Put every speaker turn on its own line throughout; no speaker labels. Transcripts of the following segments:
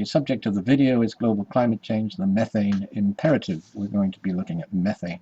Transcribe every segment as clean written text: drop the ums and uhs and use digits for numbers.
subject of the video is global climate change, the methane imperative. We're going to be looking at methane.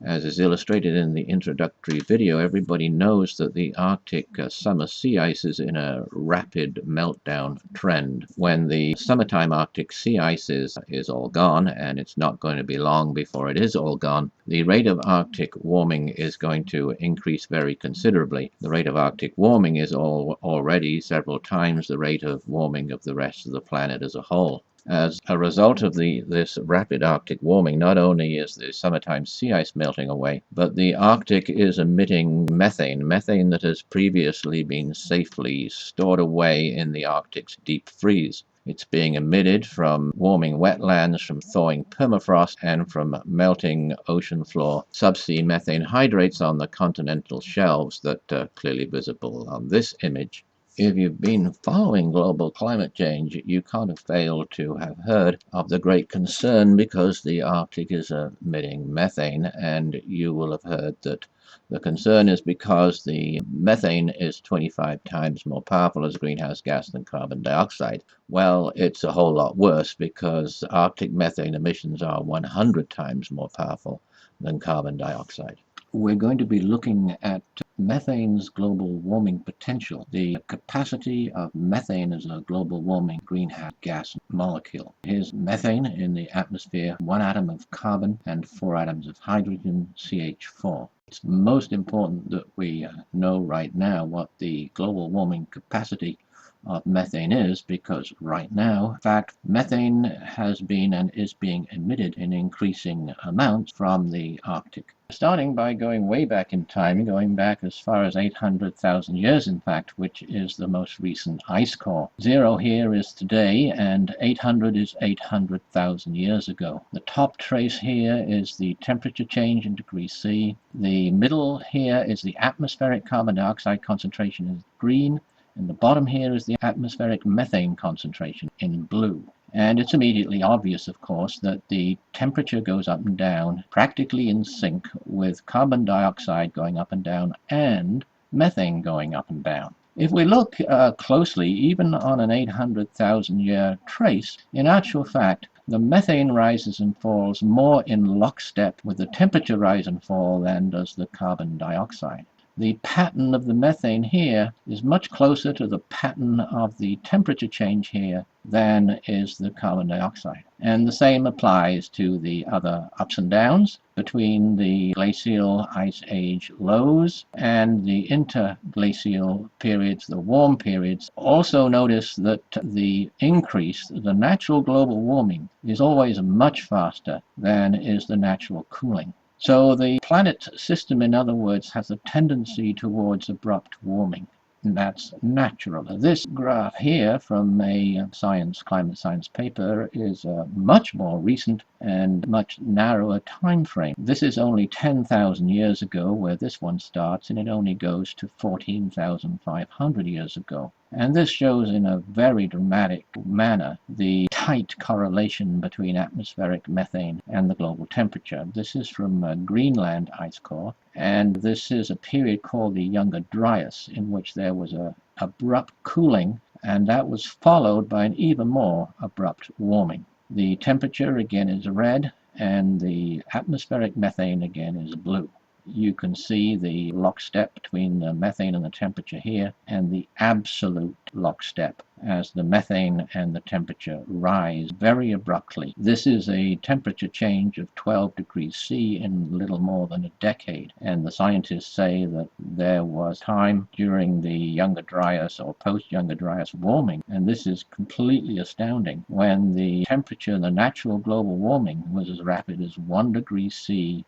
As is illustrated in the introductory video, everybody knows that the Arctic summer sea ice is in a rapid meltdown trend. When the summertime Arctic sea ice is all gone, and it's not going to be long before it is all gone, the rate of Arctic warming is going to increase very considerably. The rate of Arctic warming is already several times the rate of warming of the rest of the planet as a whole. As a result of this rapid Arctic warming, not only is the summertime sea ice melting away, but the Arctic is emitting methane that has previously been safely stored away in the Arctic's deep freeze. It's being emitted from warming wetlands, from thawing permafrost, and from melting ocean floor subsea methane hydrates on the continental shelves that are clearly visible on this image. If you've been following global climate change, you can't have failed to have heard of the great concern because the Arctic is emitting methane, and you will have heard that the concern is because the methane is 25 times more powerful as a greenhouse gas than carbon dioxide. Well, it's a whole lot worse because Arctic methane emissions are 100 times more powerful than carbon dioxide.
We're going to be looking at methane's global warming potential, the capacity of methane as a global warming greenhouse gas molecule. Here's methane in the atmosphere, 1 atom of carbon and 4 atoms of hydrogen, CH4. It's most important that we know right now what the global warming capacity of methane is, because right now, in fact, methane has been and is being emitted in increasing amounts from the Arctic. Starting by going way back in time, going back as far as 800,000 years, in fact, which is the most recent ice core. 0 here is today, and 800 is 800,000 years ago. The top trace here is the temperature change in degrees C. The middle here is the atmospheric carbon dioxide concentration in green, and the bottom here is the atmospheric methane concentration in blue. And it's immediately obvious, of course, that the temperature goes up and down practically in sync with carbon dioxide going up and down and methane going up and down. If we look closely, even on an 800,000 year trace, in actual fact, the methane rises and falls more in lockstep with the temperature rise and fall than does the carbon dioxide. The pattern of the methane here is much closer to the pattern of the temperature change here than is the carbon dioxide. And the same applies to the other ups and downs between the glacial ice age lows and the interglacial periods, the warm periods. Also notice that the increase, the natural global warming, is always much faster than is the natural cooling. So the planet system, in other words, has a tendency towards abrupt warming, and that's natural. This graph here from a climate science paper is much more recent and much narrower time frame. This is only 10,000 years ago where this one starts, and it only goes to 14,500 years ago. And this shows in a very dramatic manner the tight correlation between atmospheric methane and the global temperature. This is from Greenland ice core, and this is a period called the Younger Dryas, in which there was an abrupt cooling, and that was followed by an even more abrupt warming. The temperature again is red, and the atmospheric methane again is blue. You can see the lockstep between the methane and the temperature here, and the absolute lockstep as the methane and the temperature rise very abruptly. This is a temperature change of 12 degrees C in little more than a decade, and the scientists say that there was time during the Younger Dryas or post-Younger Dryas warming, and this is completely astounding, when the temperature, the natural global warming, was as rapid as 1 degree C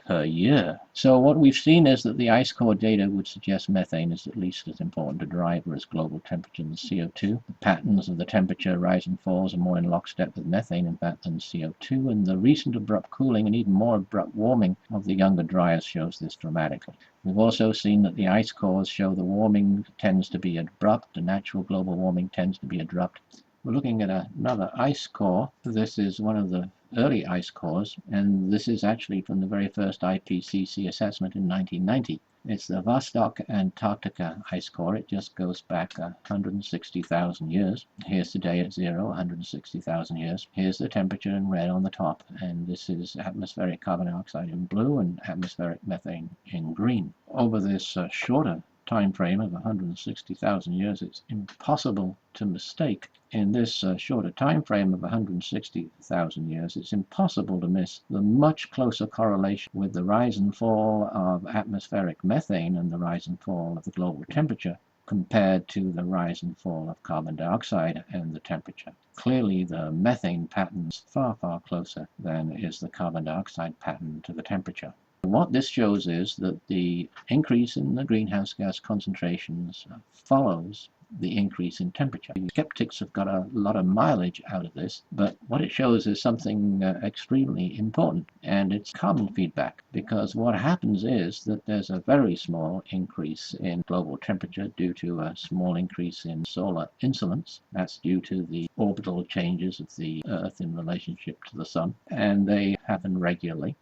per year. So what we've seen is that the ice core data would suggest methane is at least as important a driver as global temperature than CO2. The patterns of the temperature rise and falls are more in lockstep with methane, in fact, than CO2, and the recent abrupt cooling and even more abrupt warming of the Younger Dryas shows this dramatically. We've also seen that the ice cores show the warming tends to be abrupt, the natural global warming tends to be abrupt. We're looking at another ice core. This is one of the early ice cores, and this is actually from the very first IPCC assessment in 1990. It's the Vostok Antarctica ice core. It just goes back 160,000 years. Here's today at 0, 160,000 years. Here's the temperature in red on the top, and this is atmospheric carbon dioxide in blue and atmospheric methane in green. Over this shorter time frame of 160,000 years, it's impossible to mistake. In this shorter time frame of 160,000 years, it's impossible to miss the much closer correlation with the rise and fall of atmospheric methane and the rise and fall of the global temperature compared to the rise and fall of carbon dioxide and the temperature. Clearly, the methane pattern is far, far closer than is the carbon dioxide pattern to the temperature. What this shows is that the increase in the greenhouse gas concentrations follows the increase in temperature. Skeptics have got a lot of mileage out of this, but what it shows is something extremely important, and it's carbon feedback, because what happens is that there's a very small increase in global temperature due to a small increase in solar insolence. That's due to the orbital changes of the Earth in relationship to the Sun, and they happen regularly.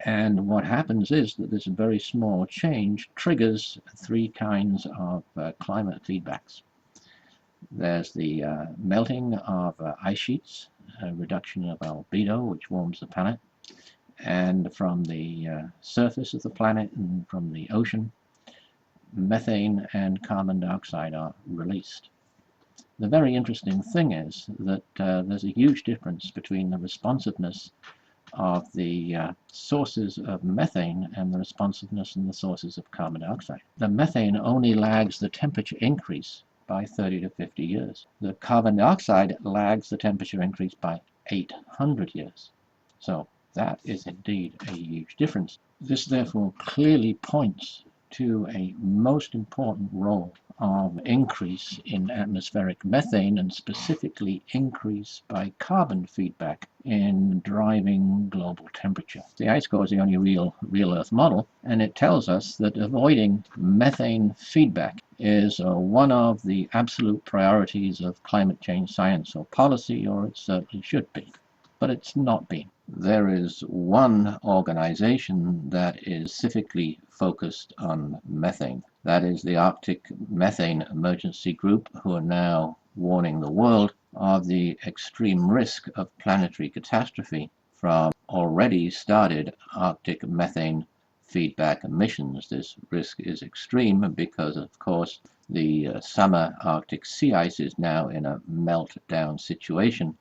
And what happens is that this very small change triggers three kinds of climate feedbacks. There's the melting of ice sheets, a reduction of albedo, which warms the planet, and from the surface of the planet and from the ocean, methane and carbon dioxide are released. The very interesting thing is that there's a huge difference between the responsiveness of the sources of methane and the responsiveness in the sources of carbon dioxide. The methane only lags the temperature increase by 30 to 50 years. The carbon dioxide lags the temperature increase by 800 years. So that is indeed a huge difference. This therefore clearly points to a most important role of increase in atmospheric methane, and specifically increase by carbon feedback in driving global temperature. The ice core is the only real Earth model, and it tells us that avoiding methane feedback is one of the absolute priorities of climate change science or policy, or it certainly should be. But it's not been. There is one organization that is specifically focused on methane. That is the Arctic Methane Emergency Group, who are now warning the world of the extreme risk of planetary catastrophe from already started Arctic methane feedback emissions. This risk is extreme because, of course, the summer Arctic sea ice is now in a meltdown situation,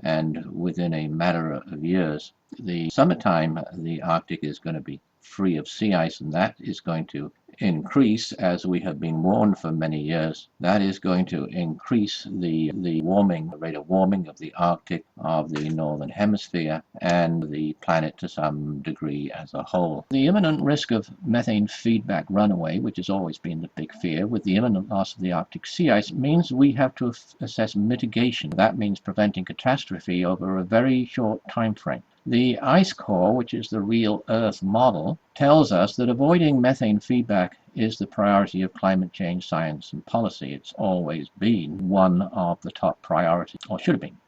and within a matter of years, the summertime, the Arctic is going to be free of sea ice, and that is going to increase, as we have been warned for many years. That is going to increase the rate of warming of the Arctic, of the northern hemisphere, and the planet to some degree as a whole. The imminent risk of methane feedback runaway, which has always been the big fear, with the imminent loss of the Arctic sea ice, means we have to assess mitigation. That means preventing catastrophe over a very short time frame. The ice core, which is the real Earth model, tells us that avoiding methane feedback is the priority of climate change science and policy. It's always been one of the top priorities, or should have been.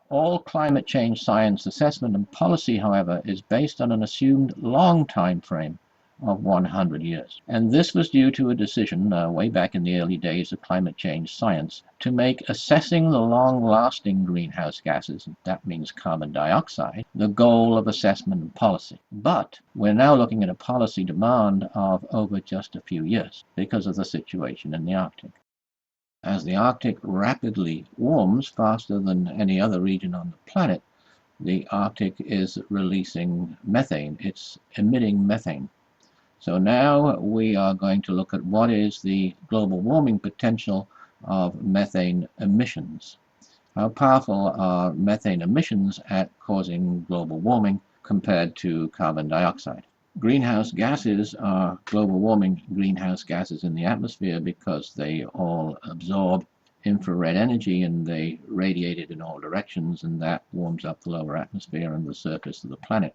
All climate change science assessment and policy, however, is based on an assumed long time frame of 100 years. And this was due to a decision way back in the early days of climate change science to make assessing the long-lasting greenhouse gases, that means carbon dioxide, the goal of assessment and policy. But we're now looking at a policy demand of over just a few years because of the situation in the Arctic. As the Arctic rapidly warms faster than any other region on the planet, the Arctic is releasing methane. It's emitting methane. So now we are going to look at what is the global warming potential of methane emissions. How powerful are methane emissions at causing global warming compared to carbon dioxide? Greenhouse gases are global warming greenhouse gases in the atmosphere because they all absorb infrared energy and they radiate it in all directions, and that warms up the lower atmosphere and the surface of the planet.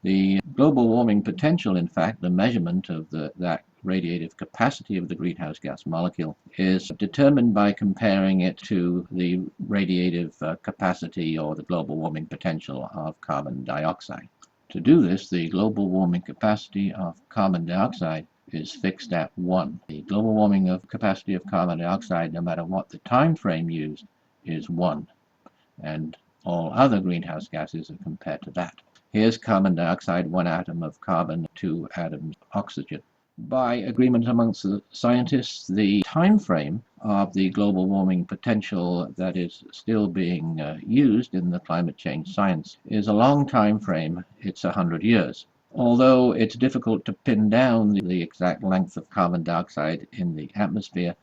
The global warming potential, in fact, the measurement of that radiative capacity of the greenhouse gas molecule is determined by comparing it to the radiative capacity or the global warming potential of carbon dioxide. To do this, the global warming capacity of carbon dioxide is fixed at 1. The global warming capacity of carbon dioxide, no matter what the time frame used, is 1. And all other greenhouse gases are compared to that. Here's carbon dioxide, 1 atom of carbon, 2 atoms of oxygen. By agreement amongst the scientists, the time frame of the global warming potential that is still being used in the climate change science is a long time frame. It's 100 years. Although it's difficult to pin down the exact length of carbon dioxide in the atmosphere,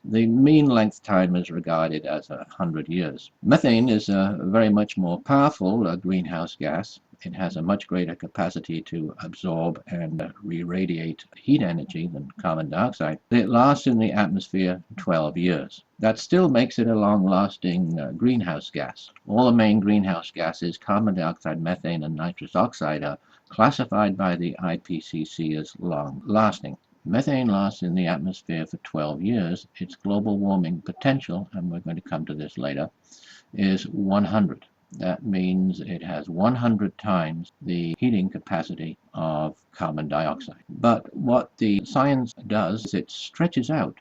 the mean length time is regarded as 100 years. Methane is a very much more powerful greenhouse gas. It has a much greater capacity to absorb and re-radiate heat energy than carbon dioxide. It lasts in the atmosphere 12 years. That still makes it a long-lasting greenhouse gas. All the main greenhouse gases, carbon dioxide, methane, and nitrous oxide, are classified by the IPCC as long-lasting. Methane lasts in the atmosphere for 12 years. Its global warming potential, and we're going to come to this later, is 100. That means it has 100 times the heating capacity of carbon dioxide. But what the science does is it stretches out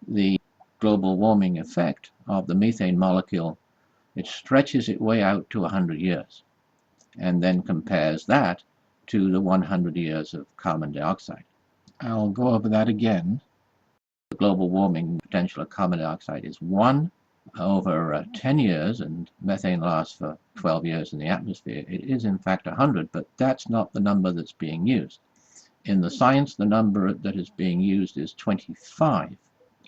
the global warming effect of the methane molecule. It stretches it way out to 100 years and then compares that to the 100 years of carbon dioxide. I'll go over that again. The global warming potential of carbon dioxide is 1 over 10 years, and methane lasts for 12 years in the atmosphere. It is in fact 100, but that's not the number that's being used. In the science, the number that is being used is 25,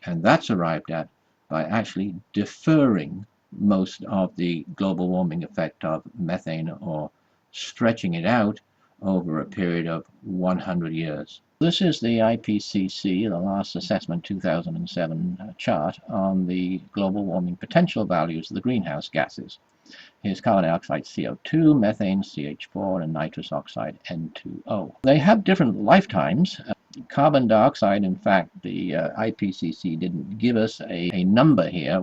and that's arrived at by actually deferring most of the global warming effect of methane, or stretching it out over a period of 100 years. This is the IPCC, the last assessment 2007 chart on the global warming potential values of the greenhouse gases. Here's carbon dioxide CO2, methane CH4, and nitrous oxide N2O. They have different lifetimes. Carbon dioxide, in fact, the IPCC didn't give us a number here.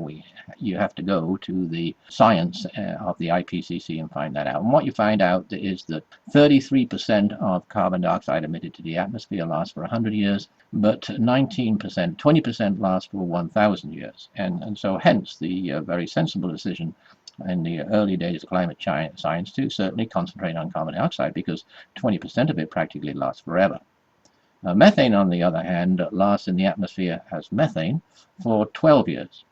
You have to go to the science of the IPCC and find that out. And what you find out is that 33% of carbon dioxide emitted to the atmosphere lasts for 100 years, but 19%, 20% lasts for 1,000 years. And so hence the very sensible decision in the early days of climate science to certainly concentrate on carbon dioxide, because 20% of it practically lasts forever. Methane, on the other hand, lasts in the atmosphere as methane for 12 years.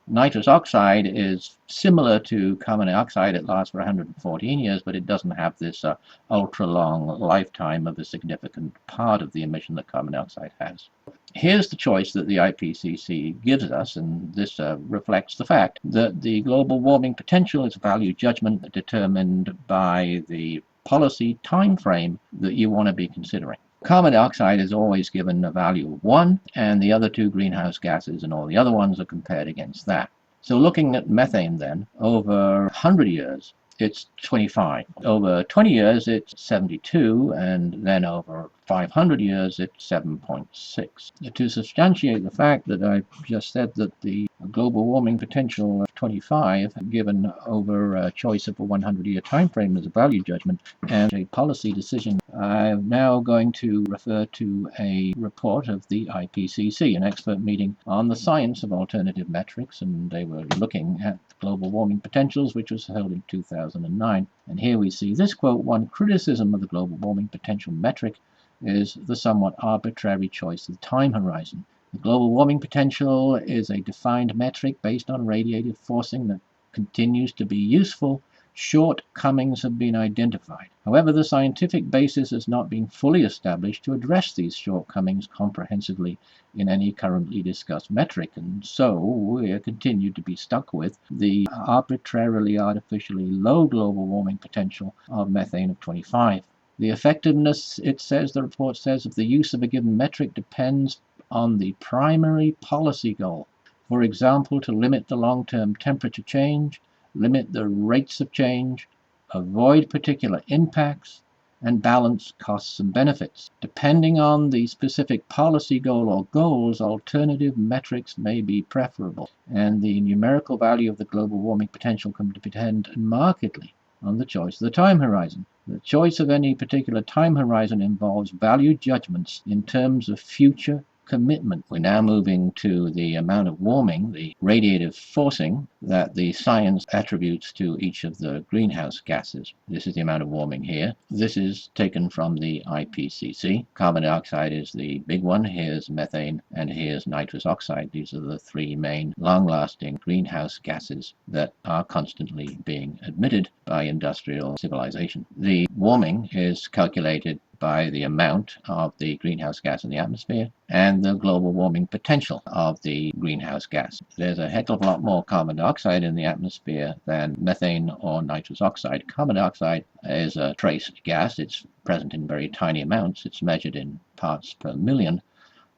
Nitrous oxide is similar to carbon dioxide. It lasts for 114 years, but it doesn't have this ultra-long lifetime of a significant part of the emission that carbon dioxide has. Here's the choice that the IPCC gives us, and this reflects the fact that the global warming potential is a value judgment determined by the policy time frame that you want to be considering. Carbon dioxide is always given a value of 1, and the other two greenhouse gases and all the other ones are compared against that. So looking at methane then, over 100 years, it's 25. Over 20 years, it's 72, and then over 500 years, it's 7.6. To substantiate the fact that I just said that the global warming potential of 25, given over a choice of a 100-year time frame as a value judgment and a policy decision, I'm now going to refer to a report of the IPCC, an expert meeting on the science of alternative metrics, and they were looking at global warming potentials, which was held in 2009. And here we see this quote: "One criticism of the global warming potential metric is the somewhat arbitrary choice of time horizon. The global warming potential is a defined metric based on radiative forcing that continues to be useful. Shortcomings have been identified. However, the scientific basis has not been fully established to address these shortcomings comprehensively in any currently discussed metric, and so we are continued to be stuck with the artificially low global warming potential of methane of 25. The effectiveness, the report says, of the use of a given metric depends on the primary policy goal. For example, to limit the long-term temperature change, limit the rates of change, avoid particular impacts, and balance costs and benefits. Depending on the specific policy goal or goals, alternative metrics may be preferable, and the numerical value of the global warming potential can depend markedly on the choice of the time horizon. The choice of any particular time horizon involves value judgments in terms of future commitment. We're now moving to the amount of warming, the radiative forcing that the science attributes to each of the greenhouse gases. This is the amount of warming here. This is taken from the IPCC. Carbon dioxide is the big one. Here's methane, and here's nitrous oxide. These are the three main long-lasting greenhouse gases that are constantly being emitted by industrial civilization. The warming is calculated by the amount of the greenhouse gas in the atmosphere and the global warming potential of the greenhouse gas. There's a heck of a lot more carbon dioxide in the atmosphere than methane or nitrous oxide. Carbon dioxide is a trace gas. It's present in very tiny amounts. It's measured in parts per million.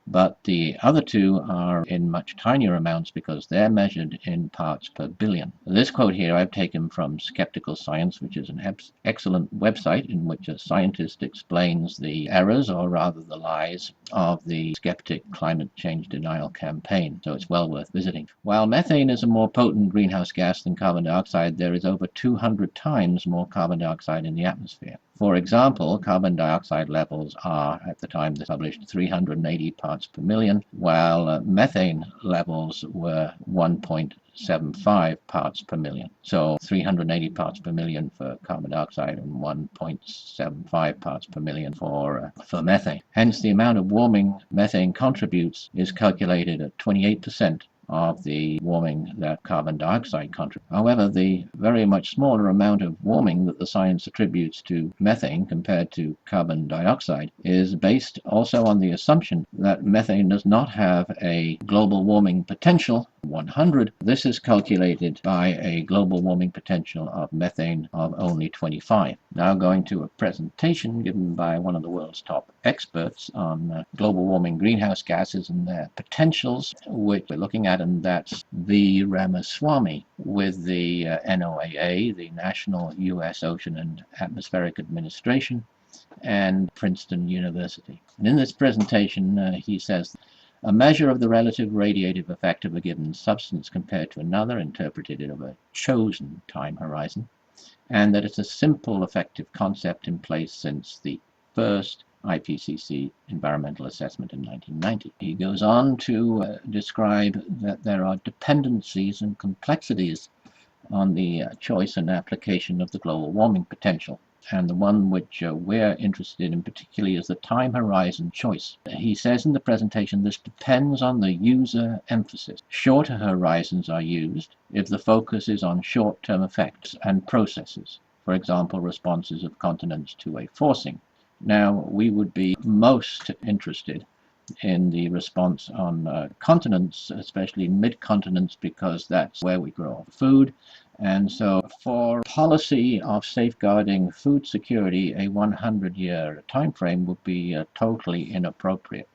But the other two are in much tinier amounts because they're measured in parts per billion. This quote here I've taken from Skeptical Science, which is an excellent website in which a scientist explains the errors, or rather the lies, of the skeptic climate change denial campaign. So it's well worth visiting. While methane is a more potent greenhouse gas than carbon dioxide, there is over 200 times more carbon dioxide in the atmosphere. For example, carbon dioxide levels are, at the time this published, 380 parts per million, while methane levels were 1.75 parts per million. So 380 parts per million for carbon dioxide and 1.75 parts per million for methane. Hence, the amount of warming methane contributes is calculated at 28% of the warming that carbon dioxide contributes. However, the very much smaller amount of warming that the science attributes to methane compared to carbon dioxide is based also on the assumption that methane does not have a global warming potential 100. This is calculated by a global warming potential of methane of only 25. Now going to a presentation given by one of the world's top experts on global warming greenhouse gases and their potentials, which we're looking at, and that's V. Ramaswamy with the NOAA, the National U.S. Ocean and Atmospheric Administration, and Princeton University. And in this presentation, he says, a measure of the relative radiative effect of a given substance compared to another, interpreted over a chosen time horizon, and that it's a simple, effective concept in place since the first IPCC environmental assessment in 1990. He goes on to describe that there are dependencies and complexities on the choice and application of the global warming potential. And the one which we're interested in particularly is the time horizon choice. He says in the presentation this depends on the user emphasis. Shorter horizons are used if the focus is on short-term effects and processes, for example, responses of continents to a forcing. Now, we would be most interested in the response on continents, especially mid-continents, because that's where we grow our food. And so for policy of safeguarding food security, a 100-year time frame would be totally inappropriate.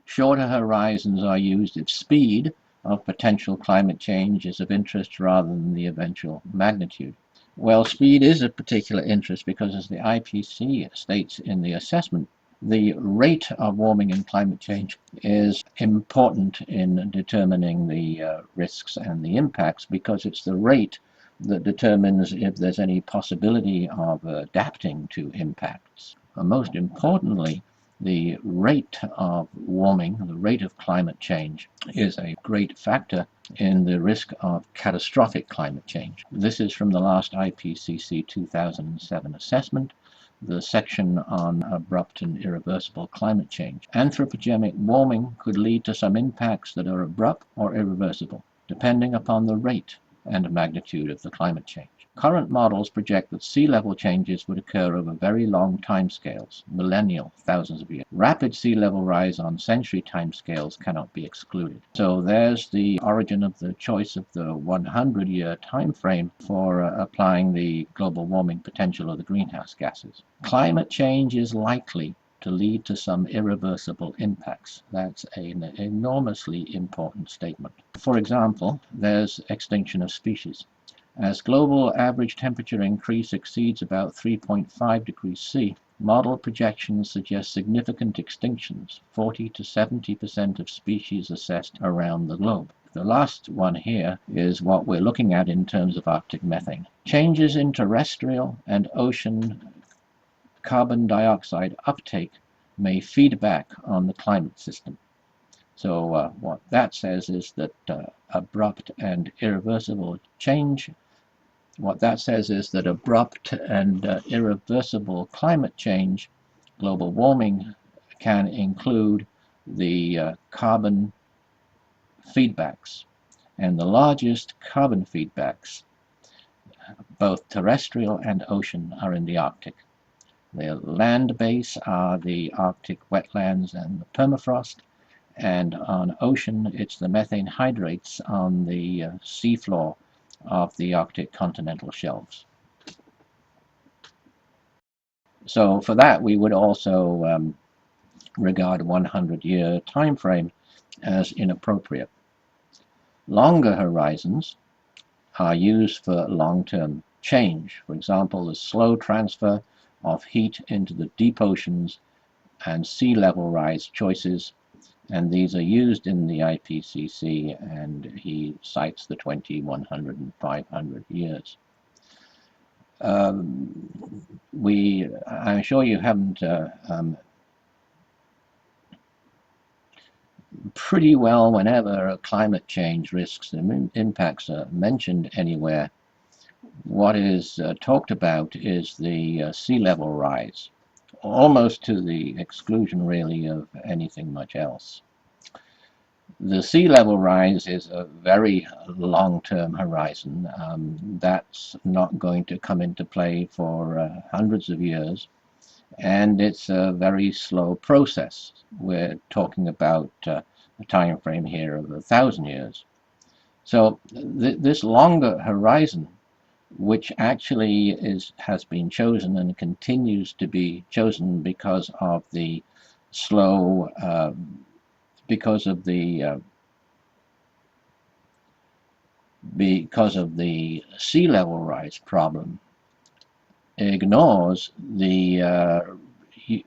Shorter horizons are used if speed of potential climate change is of interest rather than the eventual magnitude. Well, speed is of particular interest because, as the IPCC states in the assessment, the rate of warming and climate change is important in determining the risks and the impacts, because it's the rate that determines if there's any possibility of adapting to impacts. And most importantly, the rate of warming, the rate of climate change, is a great factor in the risk of catastrophic climate change. This is from the last IPCC 2007 assessment, the section on abrupt and irreversible climate change. Anthropogenic warming could lead to some impacts that are abrupt or irreversible, depending upon the rate and magnitude of the climate change. Current models project that sea level changes would occur over very long timescales, millennial, thousands of years. Rapid sea level rise on century timescales cannot be excluded. So there's the origin of the choice of the 100-year time frame for applying the global warming potential of the greenhouse gases. Climate change is likely to lead to some irreversible impacts. That's an enormously important statement. For example, there's extinction of species. As global average temperature increase exceeds about 3.5 degrees C, model projections suggest significant extinctions, 40 to 70% of species assessed around the globe. The last one here is what we're looking at in terms of Arctic methane. Changes in terrestrial and ocean carbon dioxide uptake may feed back on the climate system. So what that says is that abrupt and irreversible change irreversible climate change, global warming, can include the carbon feedbacks. And the largest carbon feedbacks, both terrestrial and ocean, are in the Arctic. The land base are the Arctic wetlands and the permafrost, and on ocean it's the methane hydrates on the seafloor of the Arctic continental shelves. So for that we would also regard a 100-year time frame as inappropriate. Longer horizons are used for long-term change. For example, the slow transfer of heat into the deep oceans and sea level rise choices, and these are used in the IPCC, and he cites the 20, 100, and 500 years. I'm sure you haven't pretty well, whenever climate change risks and impacts are mentioned anywhere, what is talked about is the sea level rise, almost to the exclusion really of anything much else. The sea level rise is a very long-term horizon. That's not going to come into play for hundreds of years, and it's a very slow process. We're talking about a time frame here of 1,000 years. So this longer horizon, which actually has been chosen and continues to be chosen because of the slow because of the sea level rise problem, ignores the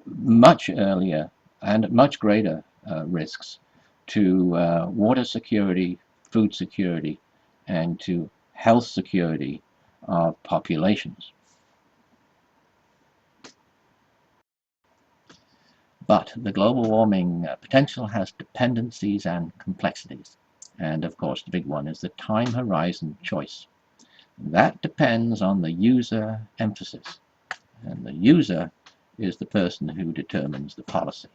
much earlier and much greater risks to water security, food security, and to health security of populations. But the global warming potential has dependencies and complexities. And of course, the big one is the time horizon choice. That depends on the user emphasis. And the user is the person who determines the policy.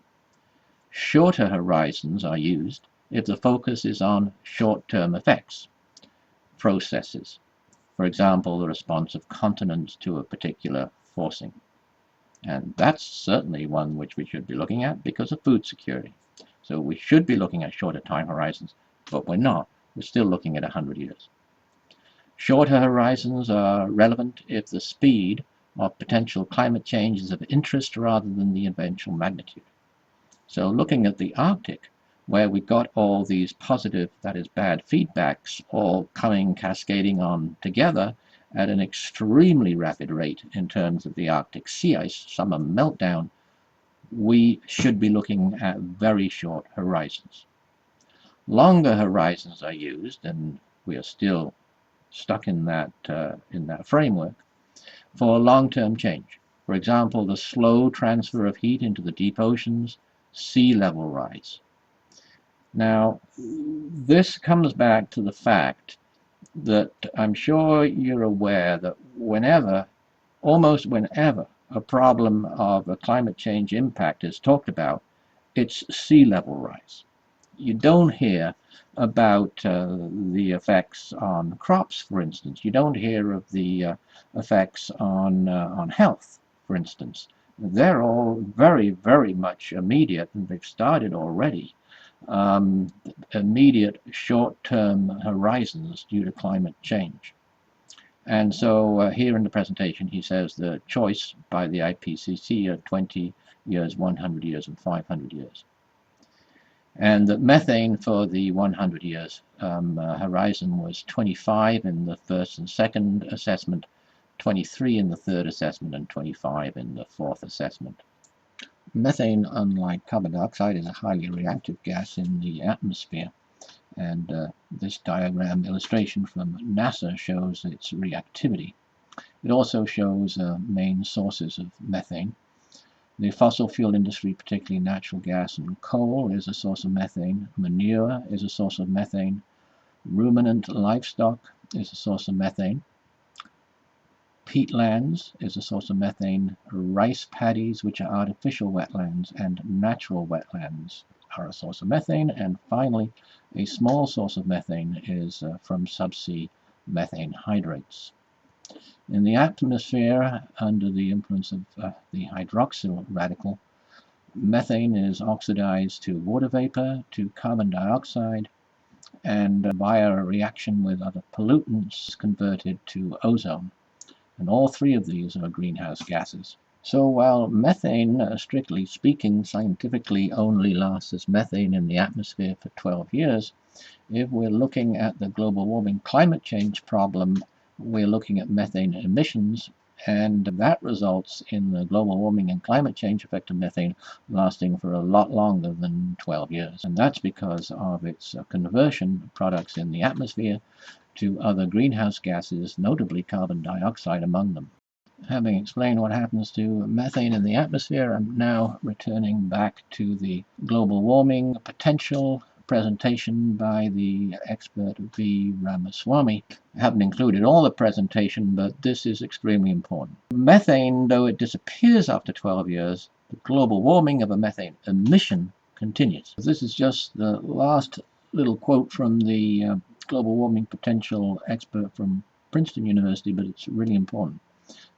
Shorter horizons are used if the focus is on short-term effects, processes. For example, the response of continents to a particular forcing. And that's certainly one which we should be looking at because of food security. So we should be looking at shorter time horizons, but we're not. We're still looking at 100 years. Shorter horizons are relevant if the speed of potential climate change is of interest rather than the eventual magnitude. So looking at the Arctic, where we got all these positive, that is bad, feedbacks all coming cascading on together at an extremely rapid rate in terms of the Arctic sea ice summer meltdown, we should be looking at very short horizons. Longer horizons are used, and we are still stuck in that framework, for long-term change. For example, the slow transfer of heat into the deep oceans, sea level rise. Now, this comes back to the fact that I'm sure you're aware that almost whenever, a problem of a climate change impact is talked about, it's sea level rise. You don't hear about the effects on crops, for instance. You don't hear of the effects on health, for instance. They're all very, very much immediate, and they've started already. Immediate short-term horizons due to climate change. And so here in the presentation he says the choice by the IPCC are 20 years, 100 years, and 500 years. and that methane for the 100 years horizon was 25 in the first and second assessment, 23 in the third assessment, and 25 in the fourth assessment. Methane, unlike carbon dioxide, is a highly reactive gas in the atmosphere, and this diagram illustration from NASA shows its reactivity. It also shows main sources of methane. The fossil fuel industry, particularly natural gas and coal, is a source of methane. Manure is a source of methane. Ruminant livestock is a source of methane. Peatlands is a source of methane. Rice paddies, which are artificial wetlands, and natural wetlands are a source of methane. And finally, a small source of methane is from subsea methane hydrates. In the atmosphere, under the influence of the hydroxyl radical, methane is oxidized to water vapor, to carbon dioxide, and via a reaction with other pollutants converted to ozone. And all three of these are greenhouse gases. So while methane, strictly speaking, scientifically only lasts as methane in the atmosphere for 12 years, if we're looking at the global warming climate change problem, we're looking at methane emissions, and that results in the global warming and climate change effect of methane lasting for a lot longer than 12 years. And that's because of its conversion of products in the atmosphere to other greenhouse gases, notably carbon dioxide among them. Having explained what happens to methane in the atmosphere, I'm now returning back to the global warming potential presentation by the expert V. Ramaswamy. I haven't included all the presentation, but this is extremely important. Methane, though it disappears after 12 years, the global warming of a methane emission continues. This is just the last little quote from the global warming potential expert from Princeton University, but it's really important.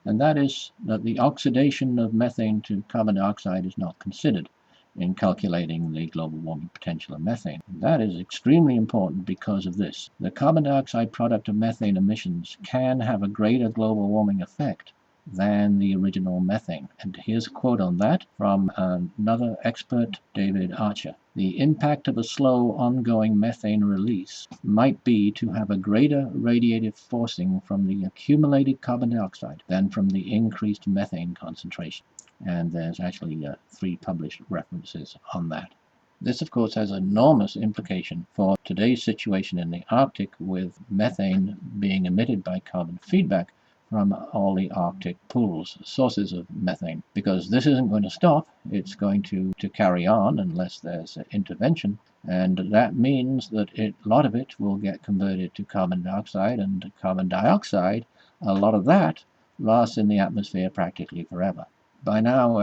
And that is that the oxidation of methane to carbon dioxide is not considered in calculating the global warming potential of methane. And that is extremely important because of this. The carbon dioxide product of methane emissions can have a greater global warming effect than the original methane. And here's a quote on that from another expert, David Archer. The impact of a slow, ongoing methane release might be to have a greater radiative forcing from the accumulated carbon dioxide than from the increased methane concentration. And there's actually 3 published references on that. This, of course, has enormous implication for today's situation in the Arctic, with methane being emitted by carbon feedback from all the Arctic pools, sources of methane, because this isn't going to stop. It's going to carry on unless there's intervention, and that means that a lot of it will get converted to carbon dioxide, and carbon dioxide, a lot of that lasts in the atmosphere practically forever. By now,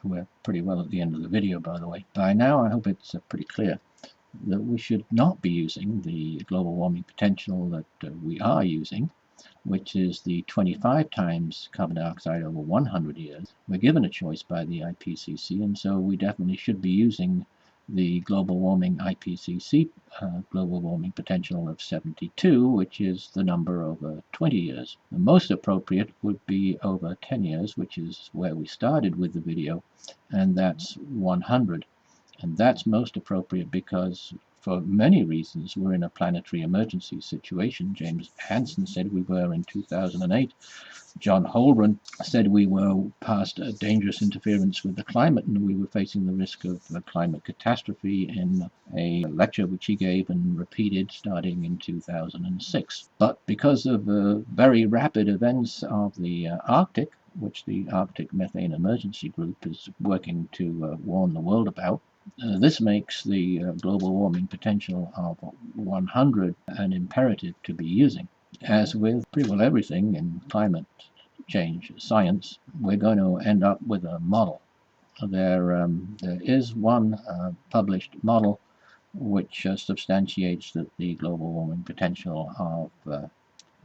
we're pretty well at the end of the video, by the way. By now, I hope it's pretty clear that we should not be using the global warming potential that we are using, which is the 25 times carbon dioxide over 100 years. We're given a choice by the IPCC, and so we definitely should be using the global warming IPCC global warming potential of 72, which is the number over 20 years. The most appropriate would be over 10 years, which is where we started with the video, and that's 100. And that's most appropriate because, for many reasons, we're in a planetary emergency situation. James Hansen said we were in 2008. John Holbrook said we were past a dangerous interference with the climate, and we were facing the risk of a climate catastrophe in a lecture which he gave and repeated starting in 2006. But because of very rapid events of the Arctic, which the Arctic Methane Emergency Group is working to warn the world about, this makes the global warming potential of 100 an imperative to be using. As with pretty well everything in climate change science, we're going to end up with a model. There is one published model which substantiates that the global warming potential of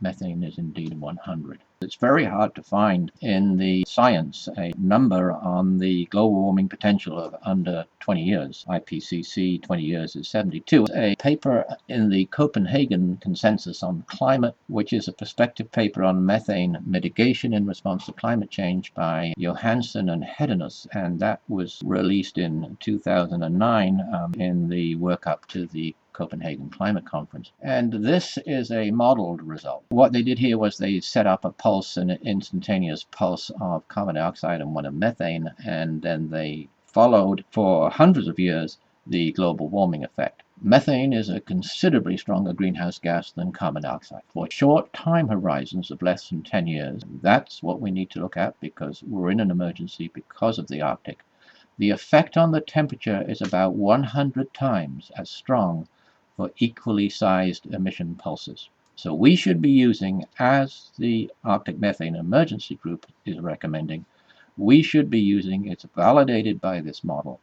methane is indeed 100. It's very hard to find in the science a number on the global warming potential of under 20 years. IPCC 20 years is 72. A paper in the Copenhagen Consensus on Climate, which is a perspective paper on methane mitigation in response to climate change by Johansen and Hedinus, and that was released in 2009 in the workup to the Copenhagen Climate Conference. And this is a modeled result. What they did here was they set up a pulse, an instantaneous pulse of carbon dioxide and one of methane, and then they followed for hundreds of years the global warming effect. Methane is a considerably stronger greenhouse gas than carbon dioxide. For short time horizons of less than 10 years, that's what we need to look at because we're in an emergency because of the Arctic. The effect on the temperature is about 100 times as strong for equally sized emission pulses. So we should be using, as the Arctic Methane Emergency Group is recommending, we should be using, it's validated by this model,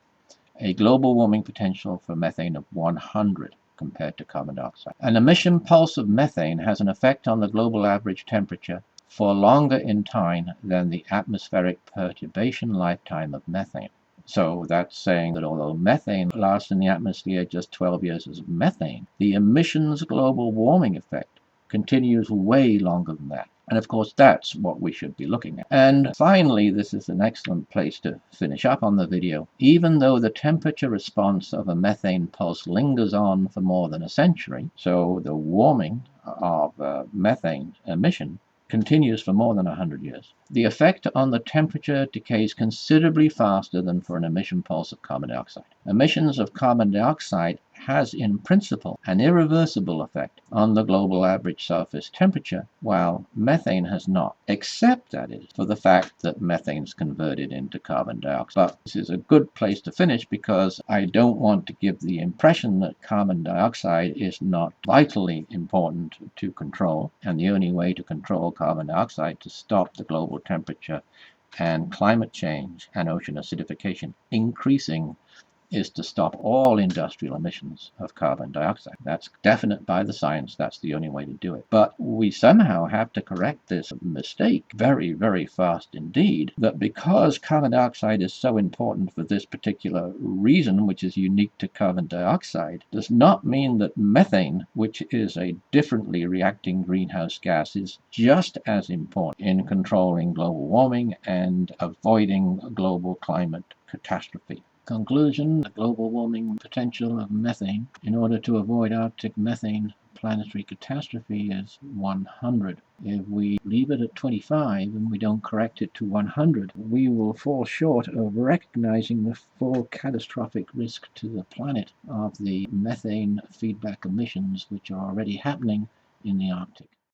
a global warming potential for methane of 100 compared to carbon dioxide. An emission pulse of methane has an effect on the global average temperature for longer in time than the atmospheric perturbation lifetime of methane. So that's saying that although methane lasts in the atmosphere just 12 years as methane, the emissions global warming effect continues way longer than that. And of course, that's what we should be looking at. And finally, this is an excellent place to finish up on the video. Even though the temperature response of a methane pulse lingers on for more than a century, so the warming of methane emission continues for more than 100 years. The effect on the temperature decays considerably faster than for an emission pulse of carbon dioxide. Emissions of carbon dioxide has in principle an irreversible effect on the global average surface temperature, while methane has not, except, that is, for the fact that methane is converted into carbon dioxide. But this is a good place to finish because I don't want to give the impression that carbon dioxide is not vitally important to control, and the only way to control carbon dioxide to stop the global temperature and climate change and ocean acidification increasing is to stop all industrial emissions of carbon dioxide. That's definite by the science. That's the only way to do it. But we somehow have to correct this mistake very, very fast indeed, that because carbon dioxide is so important for this particular reason, which is unique to carbon dioxide, does not mean that methane, which is a differently reacting greenhouse gas, is just as important in controlling global warming and avoiding global climate catastrophe. Conclusion: the global warming potential of methane in order to avoid Arctic methane planetary catastrophe is 100. If we leave it at 25 and we don't correct it to 100, we will fall short of recognizing the full catastrophic risk to the planet of the methane feedback emissions which are already happening in the Arctic.